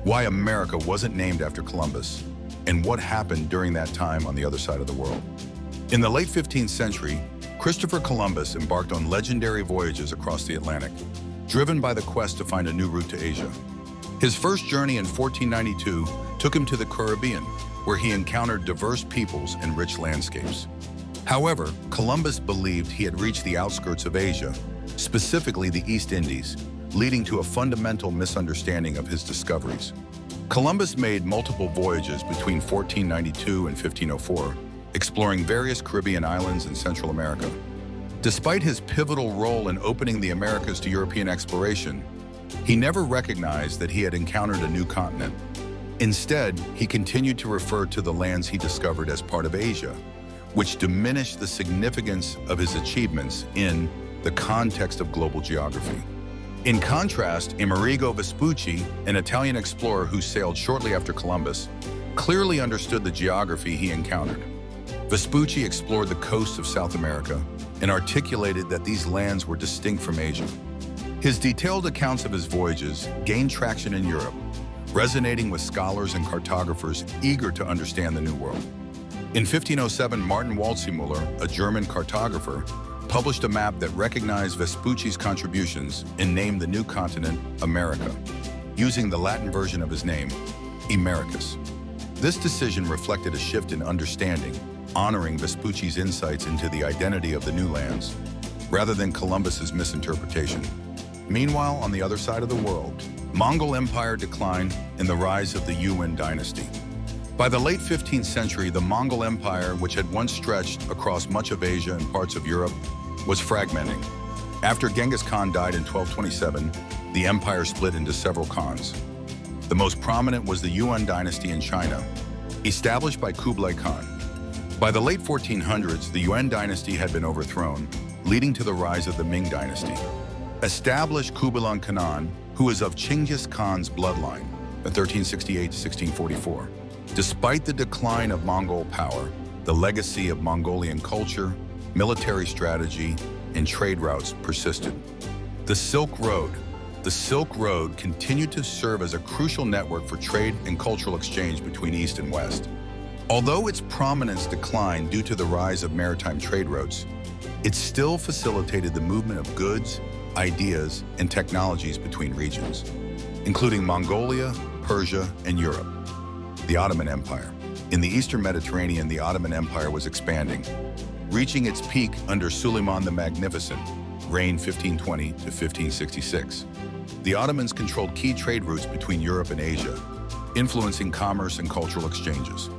why America wasn't named after Columbus, and what happened during that time on the other side of the world. In the late 15th century, Christopher Columbus embarked on legendary voyages across the Atlantic, driven by the quest to find a new route to Asia. His first journey in 1492 took him to the Caribbean, where he encountered diverse peoples and rich landscapes. However, Columbus believed he had reached the outskirts of Asia, specifically the East Indies, leading to a fundamental misunderstanding of his discoveries. Columbus made multiple voyages between 1492 and 1504, exploring various Caribbean islands in Central America. Despite his pivotal role in opening the Americas to European exploration, he never recognized that he had encountered a new continent. Instead, he continued to refer to the lands he discovered as part of Asia, which diminished the significance of his achievements in the context of global geography. In contrast, Amerigo Vespucci, an Italian explorer who sailed shortly after Columbus, clearly understood the geography he encountered. Vespucci explored the coasts of South America and articulated that these lands were distinct from Asia. His detailed accounts of his voyages gained traction in Europe, resonating with scholars and cartographers eager to understand the New World. In 1507, Martin Waldseemüller, a German cartographer, published a map that recognized Vespucci's contributions and named the new continent America, using the Latin version of his name, Americus. This decision reflected a shift in understanding, honoring Vespucci's insights into the identity of the new lands, rather than Columbus's misinterpretation. Meanwhile, on the other side of the world, Mongol Empire declined and the rise of the Yuan dynasty. By the late 15th century, the Mongol Empire, which had once stretched across much of Asia and parts of Europe, was fragmenting. After Genghis Khan died in 1227, the empire split into several khans. The most prominent was the Yuan dynasty in China, established by Kublai Khan. By the late 1400s, the Yuan dynasty had been overthrown, leading to the rise of the Ming Dynasty. Established Kublai Khan, who is of Genghis Khan's bloodline, in 1368 to 1644. Despite the decline of Mongol power, the legacy of Mongolian culture, military strategy, and trade routes persisted. The Silk Road continued to serve as a crucial network for trade and cultural exchange between East and West. Although its prominence declined due to the rise of maritime trade routes, it still facilitated the movement of goods, ideas, and technologies between regions, including Mongolia, Persia, and Europe. The Ottoman Empire. In the Eastern Mediterranean, the Ottoman Empire was expanding, reaching its peak under Suleiman the Magnificent, reigned 1520 to 1566. The Ottomans controlled key trade routes between Europe and Asia, influencing commerce and cultural exchanges.